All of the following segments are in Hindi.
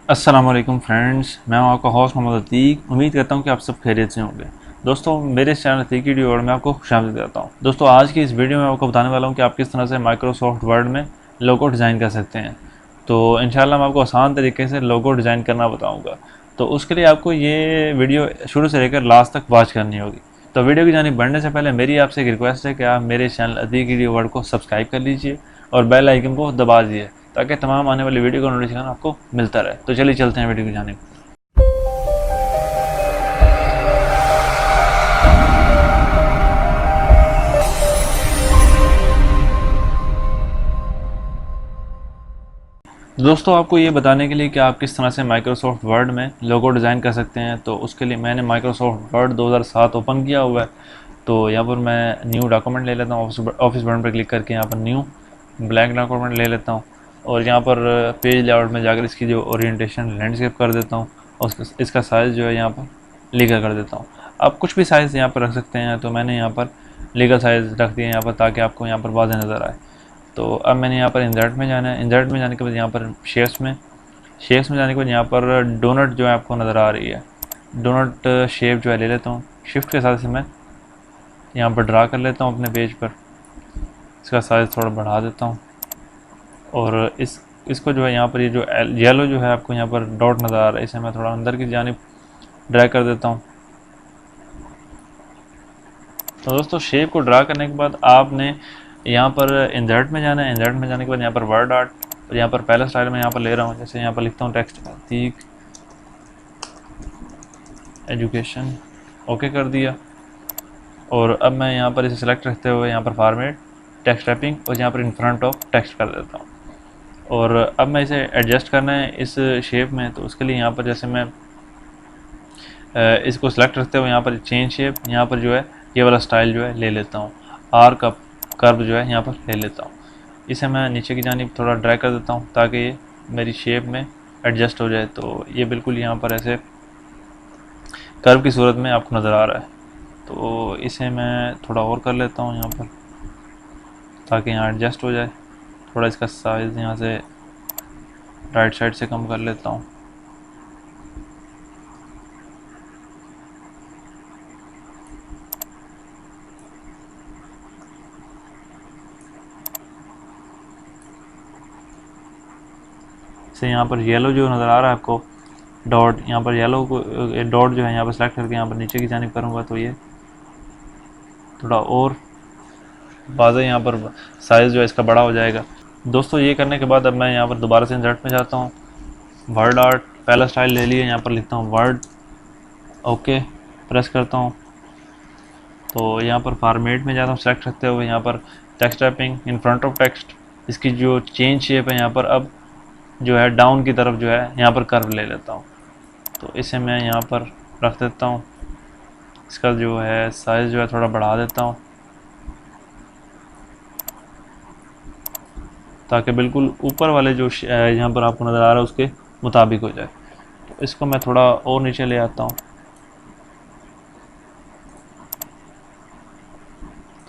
अस्सलाम वालेकुम फ्रेंड्स, मैं हूं आपका होस्ट मोहम्मद अतीक। उम्मीद करता हूं कि आप सब खैरियत से होंगे। दोस्तों, मेरे इस चैनल अतीक वीडियो और मैं आपको खुशामदीद करता हूं। दोस्तों, आज की इस वीडियो में आपको बताने वाला हूं कि आप किस तरह से माइक्रोसॉफ्ट वर्ड में लोगो डिज़ाइन कर सकते हैं। तो इंशाल्लाह मैं आपको आसान तरीके से लोगो डिज़ाइन करना बताऊँगा। तो उसके लिए आपको ये वीडियो शुरू से लेकर लास्ट तक वॉच करनी होगी। तो वीडियो की जानिब बढ़ने से पहले मेरी आपसे एक रिक्वेस्ट है कि आप मेरे चैनल अतीक वीडियो वर्ड को सब्सक्राइब कर लीजिए और बेल आइकन को दबा दीजिए ताकि तमाम आने वाली वीडियो का नोटिफिकेशन आपको मिलता रहे। तो चलिए चलते हैं वीडियो की जानिब। दोस्तों, आपको ये बताने के लिए कि आप किस तरह से माइक्रोसॉफ्ट वर्ड में लोगो डिज़ाइन कर सकते हैं, तो उसके लिए मैंने माइक्रोसॉफ्ट वर्ड 2007 ओपन किया हुआ है। तो यहाँ पर मैं न्यू डॉक्यूमेंट ले लेता हूँ, ऑफिस बटन पर क्लिक करके यहाँ पर न्यू ब्लैंक डॉक्यूमेंट ले लेता हूँ और यहाँ पर पेज लेआउट में जाकर इसकी जो ओरिएंटेशन लैंडस्केप कर देता हूँ और इसका साइज़ जो है यहाँ पर लीगल कर देता हूँ। आप कुछ भी साइज़ यहाँ पर रख सकते हैं, तो मैंने यहाँ पर लीगल साइज़ रख दिया यहाँ पर ताकि आपको यहाँ पर वाज़ेह नज़र आए। तो अब मैंने यहाँ पर इंसर्ट में जाना है। इंसर्ट में जाने के बाद यहाँ पर शेप्स में जाने के बाद यहाँ पर डोनट जो है आपको नज़र आ रही है, डोनट शेप जो है ले लेता हूँ। शिफ्ट के साथ से मैं यहाँ पर ड्रा कर लेता हूँ अपने पेज पर। इसका साइज़ थोड़ा बढ़ा देता हूँ और इसको जो है यहाँ पर ये जो येलो जो है आपको यहाँ पर डॉट नज़र आ रहा है, इसे मैं थोड़ा अंदर की जानिब ड्रैग कर देता हूँ। तो दोस्तों, शेप को ड्रा करने के बाद आपने यहाँ पर इंसर्ट में जाना है। इंसर्ट में जाने के बाद यहाँ पर वर्ड आर्ट और यहाँ पर पहला स्टाइल में यहाँ पर ले रहा हूँ। जैसे यहाँ पर लिखता हूँ टेक्स्ट अतीक एजुकेशन, ओके कर दिया। और अब मैं यहाँ पर इसे सेलेक्ट रखते हुए यहाँ पर फॉर्मेट टेक्स्ट रैपिंग और यहाँ पर इन फ्रंट ऑफ टेक्स्ट कर देता हूँ। और अब मैं इसे एडजस्ट करना है इस शेप में, तो उसके लिए यहाँ पर जैसे मैं इसको सेलेक्ट रखते हुए यहाँ पर चेंज शेप, यहाँ पर जो है ये वाला स्टाइल जो है ले लेता हूँ। आर का कर्व जो है यहाँ पर ले लेता हूँ। इसे मैं नीचे की जानिब थोड़ा ड्रैग कर देता हूँ ताकि ये मेरी शेप में एडजस्ट हो जाए। तो ये बिल्कुल यहाँ पर ऐसे कर्व की सूरत में आपको नज़र आ रहा है। तो इसे मैं थोड़ा और कर लेता हूँ यहाँ पर ताकि यहाँ एडजस्ट हो जाए। थोड़ा इसका साइज़ यहाँ से राइट साइड से कम कर लेता हूँ। से यहाँ पर येलो जो नज़र आ रहा है आपको डॉट, यहाँ पर येलो को डॉट जो है यहाँ पर सेलेक्ट करके यहाँ पर नीचे की जानिब करूँगा तो ये थोड़ा और वाज़ेह यहाँ पर साइज़ जो है इसका बड़ा हो जाएगा। दोस्तों, ये करने के बाद अब मैं यहाँ पर दोबारा से इंसर्ट में जाता हूँ। वर्ड आर्ट पहला स्टाइल ले लिए, यहाँ पर लिखता हूँ वर्ड, ओके प्रेस करता हूँ। तो यहाँ पर फॉर्मेट में जाता हूँ सेलेक्ट रखते हुए यहाँ पर text wrapping in front of text. इसकी जो चेंज शेप है यहाँ पर अब जो है डाउन की तरफ जो है यहाँ पर कर्व ले लेता हूँ। तो इसे मैं यहाँ पर रख देता हूँ। इसका जो है साइज़ जो है थोड़ा बढ़ा देता हूँ ताकि बिल्कुल ऊपर वाले जो यहाँ पर आपको नज़र आ रहा है उसके मुताबिक हो जाए। तो इसको मैं थोड़ा और नीचे ले आता हूँ।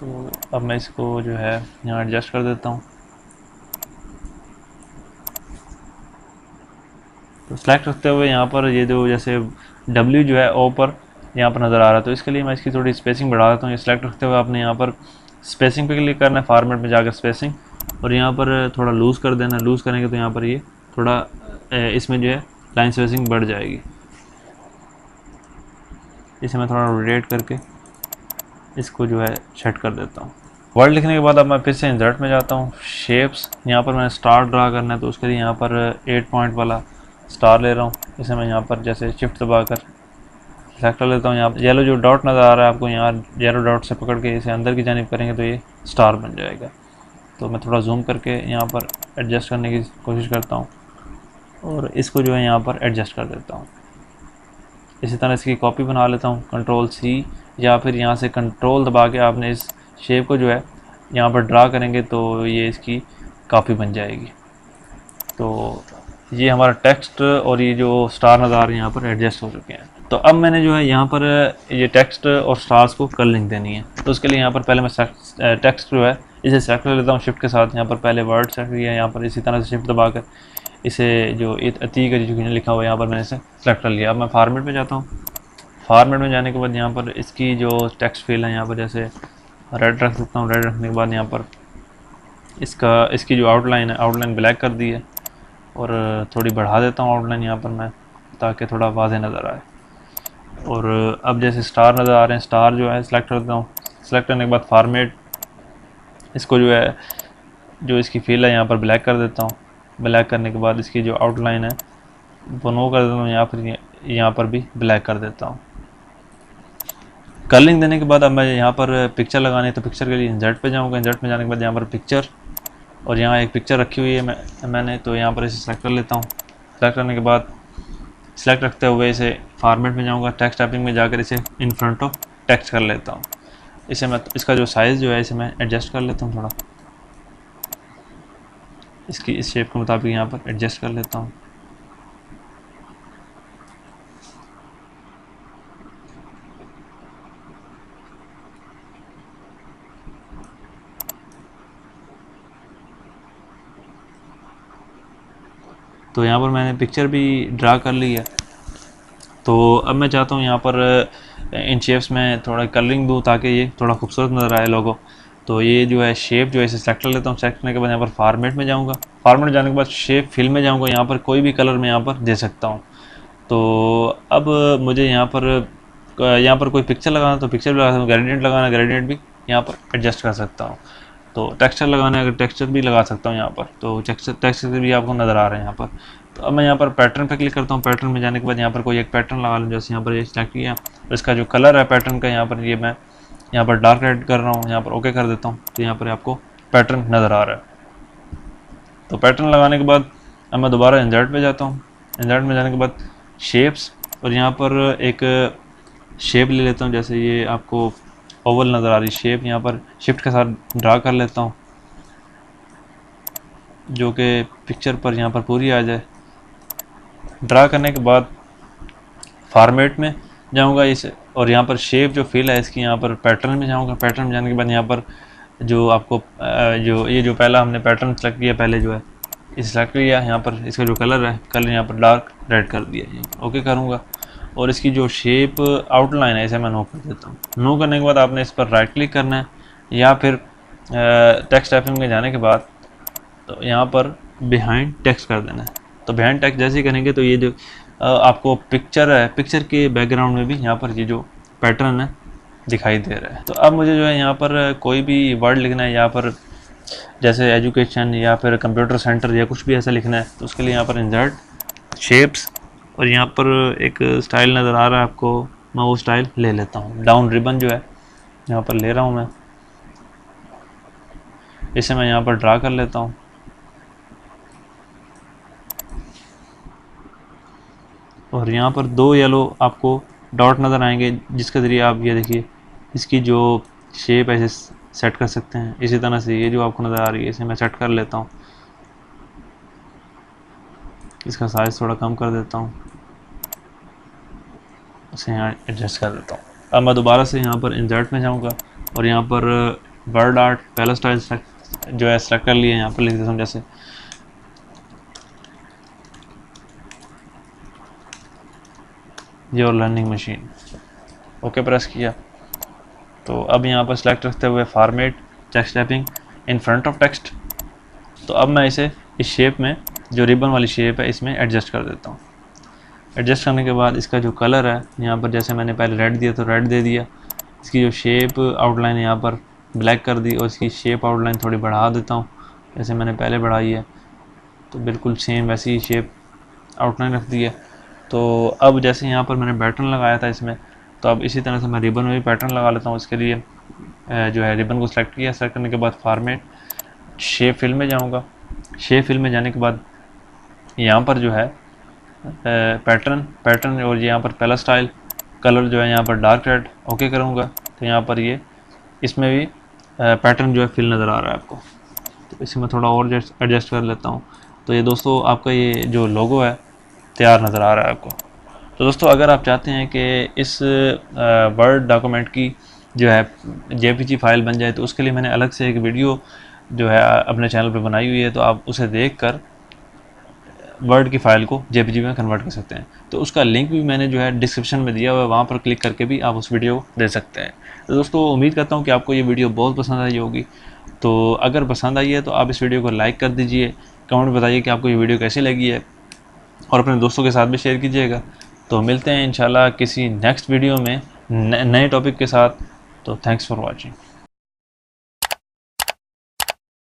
तो अब मैं इसको जो है यहाँ एडजस्ट कर देता हूँ। तो सेलेक्ट रखते हुए यहाँ पर ये जो जैसे W जो है O पर यहाँ पर नज़र आ रहा है, तो इसके लिए मैं इसकी थोड़ी स्पेसिंग बढ़ा देता हूँ। ये सेलेक्ट रखते हुए आपने यहाँ पर स्पेसिंग पे क्लिक करना है, फॉर्मेट में जाकर स्पेसिंग, और यहाँ पर थोड़ा लूज़ कर देना। लूज़ करेंगे तो यहाँ पर ये थोड़ा इसमें जो है लाइन स्पेसिंग बढ़ जाएगी। इसे मैं थोड़ा रोटेट करके इसको जो है सेट कर देता हूँ। वर्ड लिखने के बाद अब मैं फिर से इंसर्ट में जाता हूँ। शेप्स, यहाँ पर मैंने स्टार ड्रा करना है तो उसके लिए यहाँ पर 8 पॉइंट वाला स्टार ले रहा हूँ। इसे मैं यहाँ पर जैसे शिफ्ट दबा कर सेलेक्ट कर लेता हूँ। यहाँ पर येलो जो डॉट नज़र आ रहा है आपको, यहाँ येलो डॉट से पकड़ के इसे अंदर की जानिब करेंगे तो ये स्टार बन जाएगा। तो मैं थोड़ा जूम करके यहाँ पर एडजस्ट करने की कोशिश करता हूँ और इसको जो है यहाँ पर एडजस्ट कर देता हूँ। इसी तरह इसकी कॉपी बना लेता हूँ, कंट्रोल-C, या फिर यहाँ से कंट्रोल दबा के आपने इस शेप को जो है यहाँ पर ड्रा करेंगे तो ये इसकी कॉपी बन जाएगी। तो ये हमारा टेक्स्ट और ये जो स्टार नज़र आ रहे हैं यहाँ पर एडजस्ट हो चुके हैं। तो अब मैंने जो है यहाँ पर ये टेक्स्ट और स्टार्स को कलरिंग देनी है। तो उसके लिए यहाँ पर पहले मैं टेक्स्ट जो है इसे सेलेक्ट कर लेता हूँ शिफ्ट के साथ। यहाँ पर पहले वर्ड सेलेक्ट किया, यहाँ पर इसी तरह से शिफ्ट दबाकर इसे जो अतीक एजुकेशन लिखा हुआ है यहाँ पर मैंने इसे सेलेक्ट कर लिया। अब मैं फॉर्मेट में जाता हूँ। फॉर्मेट में जाने के बाद यहाँ पर इसकी जो टेक्स्ट फील्ड है यहाँ पर जैसे रेड रख सकता हूँ। रेड रखने के बाद यहाँ पर इसकी जो आउटलाइन है, आउटलाइन ब्लैक कर दी है और थोड़ी बढ़ा देता हूँ आउटलाइन यहाँ पर मैं, ताकि थोड़ा वाज़ेह नज़र आए। और अब जैसे स्टार नज़र आ रहे हैं, स्टार जो है सिलेक्ट करता हूँ। सेलेक्ट करने के बाद फॉर्मेट, इसको जो है जो इसकी फील है यहाँ पर ब्लैक कर देता हूँ। ब्लैक करने के बाद इसकी जो आउटलाइन है वो नो कर देता हूँ, यहाँ पर भी ब्लैक कर देता हूँ। कलरिंग देने के बाद अब मैं यहाँ पर पिक्चर लगानी है, तो पिक्चर के लिए इंसर्ट पे जाऊँगा। इंसर्ट में जाने के बाद यहाँ पर पिक्चर, और यहाँ एक पिक्चर रखी हुई है मैंने, तो यहाँ पर इसे सेलेक्ट कर लेता हूँ। सेलेक्ट करने के बाद सेलेक्ट रखते हुए इसे फॉर्मेट में जाऊँगा, टेक्स्ट टाइपिंग में जाकर इसे इन फ्रंट ऑफ टेक्स्ट कर लेता हूँ। इसे मैं इसका जो साइज़ जो है इसे मैं एडजस्ट कर लेता हूँ, थोड़ा इसकी इस शेप के मुताबिक यहाँ पर एडजस्ट कर लेता हूँ। तो यहाँ पर मैंने पिक्चर भी ड्रा कर ली है। तो अब मैं चाहता हूँ यहाँ पर इन शेप्स में थोड़ा कलरिंग दूँ ताकि ये थोड़ा खूबसूरत नज़र आए लोगो। तो ये जो है शेप जो है इसे सेलेक्ट कर लेता हूँ। सेलेक्ट करने के बाद यहाँ पर फॉर्मेट में जाऊँगा। फॉर्मेट जाने के बाद शेप फिल में जाऊँगा, यहाँ पर कोई भी कलर मैं यहाँ पर दे सकता हूँ। तो अब मुझे यहाँ पर कोई पिक्चर लगाना तो पिक्चर भी लगा सकता हूँ, ग्रेडियंट लगाना ग्रेडियंट भी यहाँ पर एडजस्ट कर सकता हूँ। तो टेक्सचर लगाना है, अगर टेक्सचर भी लगा सकता हूँ यहाँ पर, तो टेक्सचर भी आपको नज़र आ रहे हैं यहाँ पर। तो अब मैं यहाँ पर पैटर्न पे क्लिक करता हूँ। पैटर्न में जाने के बाद यहाँ पर कोई एक पैटर्न लगा लूँ, जैसे यहाँ पर ये सेलेक्ट किया। इसका जो कलर है पैटर्न का यहाँ पर ये मैं यहाँ पर डार्क रेड कर रहा हूँ, यहाँ पर ओके कर देता हूँ। तो यहाँ पर आपको पैटर्न नज़र आ रहा है। तो पैटर्न लगाने के बाद अब मैं दोबारा इंसर्ट पे जाता हूँ। इंसर्ट में जाने के बाद शेप्स, और यहाँ पर एक शेप ले लेता हूँ, जैसे ये आपको ओवल नज़र आ रही शेप, यहाँ पर शिफ्ट के साथ ड्रा कर लेता हूँ, जो कि पिक्चर पर यहाँ पर पूरी आ जाए। ड्रा करने के बाद फॉर्मेट में जाऊँगा इसे, और यहाँ पर शेप जो फिल है इसकी यहाँ पर पैटर्न में जाऊँगा। पैटर्न में जाने के बाद यहाँ पर जो आपको जो पहला हमने पैटर्न सेलेक्ट किया, पहले जो है इसे सेलेक्ट किया, यहाँ पर इसका जो कलर है कलर यहाँ पर डार्क रेड कर दिया, ओके करूँगा। और इसकी जो शेप आउटलाइन है इसे मैं नो कर देता हूँ। नो करने के बाद आपने इस पर राइट क्लिक करना है, या फिर टेक्स्ट टाइपिंग में जाने के बाद तो यहाँ पर बिहाइंड टेक्स्ट कर देना है। तो बिहाइंड टेक्स्ट जैसे ही करेंगे तो ये जो आपको पिक्चर है, पिक्चर के बैकग्राउंड में भी यहाँ पर ये जो पैटर्न है दिखाई दे रहा है। तो अब मुझे जो है यहाँ पर कोई भी वर्ड लिखना है, यहाँ पर जैसे एजुकेशन या फिर कंप्यूटर सेंटर या कुछ भी ऐसा लिखना है, तो उसके लिए यहाँ पर इंसर्ट शेप्स, और यहाँ पर एक स्टाइल नज़र आ रहा है आपको, मैं वो स्टाइल ले लेता हूँ। डाउन रिबन जो है यहाँ पर ले रहा हूँ मैं, इसे मैं यहाँ पर ड्रा कर लेता हूँ। और यहाँ पर दो येलो आपको डॉट नज़र आएंगे, जिसके ज़रिए आप ये देखिए इसकी जो शेप ऐसे सेट कर सकते हैं। इसी तरह से ये जो आपको नज़र आ रही है इसे मैं सेट कर लेता हूँ, इसका साइज़ थोड़ा कम कर देता हूँ, इसे यहाँ एडजस्ट कर देता हूँ। अब मैं दोबारा से यहाँ पर इंसर्ट में जाऊँगा, और यहाँ पर वर्ड आर्ट पहला स्टाइल जो है सेलेक्ट कर लिया। यहाँ पर लिख देता हूँ जैसे your learning machine, okay press किया। तो अब यहाँ पर सेलेक्ट रखते हुए format text typing in front of text. तो अब मैं इसे इस शेप में, जो रिबन वाली शेप है, इसमें एडजस्ट कर देता हूँ। एडजस्ट करने के बाद इसका जो कलर है यहाँ पर, जैसे मैंने पहले रेड दिया तो रेड दे दिया। इसकी जो शेप आउटलाइन यहाँ पर ब्लैक कर दी, और इसकी शेप आउटलाइन थोड़ी बढ़ा देता हूँ, जैसे मैंने पहले बढ़ाई है। तो बिल्कुल सेम वैसी ही शेप आउटलाइन रख दी है। तो अब जैसे यहाँ पर मैंने पैटर्न लगाया था इसमें, तो अब इसी तरह से मैं रिबन में भी पैटर्न लगा लेता हूँ। इसके लिए जो है रिबन को सेलेक्ट किया। सेलेक्ट करने के बाद फॉर्मेट शेप फिल में जाऊँगा। शेप फिल में जाने के बाद यहाँ पर जो है पैटर्न और यहाँ पर पहला स्टाइल कलर जो है यहाँ पर डार्क रेड, ओके करूँगा। तो यहाँ पर ये इसमें भी पैटर्न जो है फिल नज़र आ रहा है आपको। तो इसे मैं थोड़ा और एडजस्ट कर लेता हूँ। तो ये दोस्तों आपका ये जो लोगो है तैयार नज़र आ रहा है आपको। तो दोस्तों अगर आप चाहते हैं कि इस वर्ड डॉक्यूमेंट की जो है जेपीजी फाइल बन जाए, तो उसके लिए मैंने अलग से एक वीडियो जो है अपने चैनल पर बनाई हुई है, तो आप उसे देखकर वर्ड की फ़ाइल को जेपीजी में कन्वर्ट कर सकते हैं। तो उसका लिंक भी मैंने जो है डिस्क्रिप्शन में दिया हुआ है, वहाँ पर क्लिक करके भी आप उस वीडियो को दे सकते हैं। तो दोस्तों उम्मीद करता हूँ कि आपको ये वीडियो बहुत पसंद आई होगी। तो अगर पसंद आई है तो आप इस वीडियो को लाइक कर दीजिए, कमेंट बताइए कि आपको ये वीडियो कैसी लगी है, और अपने दोस्तों के साथ भी शेयर कीजिएगा। तो मिलते हैं इंशाल्लाह किसी नेक्स्ट वीडियो में नए टॉपिक के साथ। तो थैंक्स फॉर वॉचिंग।